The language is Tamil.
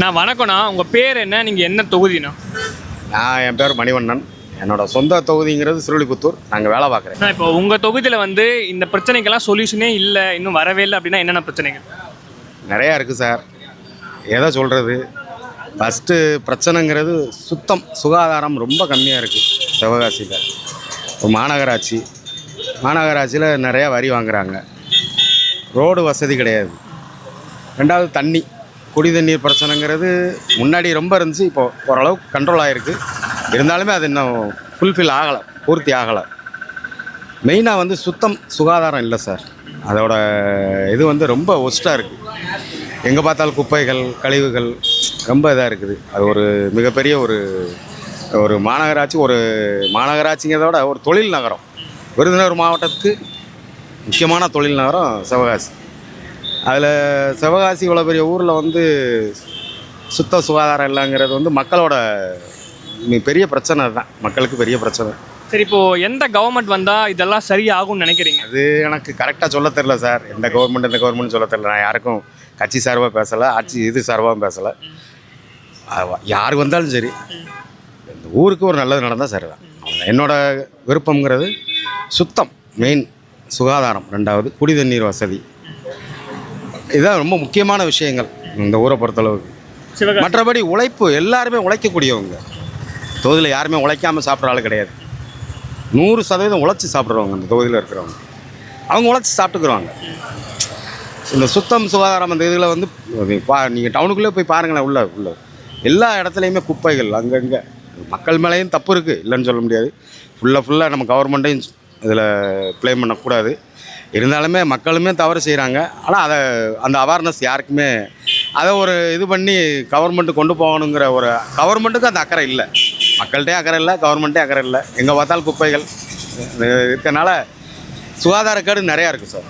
நான் வணக்கம்ண்ணா. உங்கள் பேர் என்ன? நீங்கள் என்ன தொகுதிண்ணா? என் பேர் மணிவண்ணன். என்னோடய சொந்த தொகுதிங்கிறது சிறுவில்லிபுத்தூர். நாங்கள் வேலை பார்க்குறேன். நான் இப்போ உங்கள் தொகுதியில் இந்த பிரச்சனைக்கெல்லாம் சொல்யூஷனே இல்லை, இன்னும் வரவே இல்லை அப்படின்னா என்னென்ன பிரச்சனைகள்? நிறையா இருக்குது சார். எதை சொல்கிறது? ஃபஸ்ட்டு பிரச்சனைங்கிறது சுகாதாரம் ரொம்ப கம்மியாக இருக்குது சிவகாசியில். இப்போ மாநகராட்சியில் நிறையா வரி வாங்குகிறாங்க. ரோடு வசதி கிடையாது. ரெண்டாவது குடி தண்ணீர் பிரச்சனைங்கிறது முன்னாடி ரொம்ப இருந்துச்சு, இப்போ ஓரளவுக்கு கண்ட்ரோல் ஆகிருக்கு. இருந்தாலுமே அது இன்னும் ஃபுல்ஃபில் ஆகலை, பூர்த்தி ஆகலை. மெயினாக சுகாதாரம் இல்லை சார். அதோட இது ரொம்ப ஒஸ்ட்டாக இருக்குது. எங்கே பார்த்தாலும் குப்பைகள், கழிவுகள் ரொம்ப இதாக இருக்குது. அது ஒரு மிகப்பெரிய ஒரு மாநகராட்சிங்கிறத விட ஒரு தொழில் நகரம். விருதுநகர் மாவட்டத்துக்கு முக்கியமான தொழில் நகரம் சிவகாசி. அதில் சிவகாசி இவ்வளோ பெரிய ஊரில் சுகாதாரம் இல்லைங்கிறது மக்களோட பெரிய பிரச்சனை. தான் மக்களுக்கு பெரிய பிரச்சனை. சரி, இப்போது எந்த கவர்மெண்ட் வந்தால் இதெல்லாம் சரியாகும்னு நினைக்கிறீங்க? அது எனக்கு கரெக்டாக சொல்ல தெரில சார். எந்த கவர்மெண்ட் சொல்ல தெரில. நான் யாருக்கும் கட்சி சார்பாக பேசலை, ஆட்சி சார்பாகவும் பேசலை. யார் வந்தாலும் சரி, இந்த ஊருக்கு ஒரு நல்லது நடந்தால் சரி தான். என்னோடய விருப்பங்கிறது மெயின் சுகாதாரம், ரெண்டாவது குடி தண்ணீர் வசதி. இதுதான் ரொம்ப முக்கியமான விஷயங்கள் இந்த ஊரை பொறுத்தளவுக்கு. மற்றபடி உழைப்பு, எல்லாருமே உழைக்கக்கூடியவங்க. தொகுதியில் யாருமே உழைக்காமல் சாப்பிட்ற ஆள் கிடையாது. 100% உழைச்சி சாப்பிட்றவங்க அந்த தொகுதியில் இருக்கிறவங்க. அவங்க உழைச்சி சாப்பிட்டுக்குருவாங்க. இந்த சுகாதாரம் அந்த இதில் நீங்கள் டவுனுக்குள்ளே போய் பாருங்களேன். உள்ள எல்லா இடத்துலையுமே குப்பைகள் அங்கங்கே. மக்கள் மேலேயும் தப்பு இருக்குது, இல்லைன்னு சொல்ல முடியாது. ஃபுல்லாக நம்ம கவர்மெண்ட்டையும் இதில் ப்ளேம் பண்ணக்கூடாது. இருந்தாலுமே மக்களுமே தவறு செய்கிறாங்க. ஆனால் அந்த அவேர்னஸ் யாருக்குமே அதை இது பண்ணி கவர்மெண்ட்டு கொண்டு போகணுங்கிற கவர்மெண்ட்டுக்கு அந்த அக்கறை இல்லை. மக்கள்கிட்டே அக்கறை இல்லை, கவர்மெண்ட்டே அக்கறை இல்லை. எங்கே பார்த்தாலும் குப்பைகள் இருக்கனால சுகாதாரக்கேடு நிறையா இருக்குது சார்.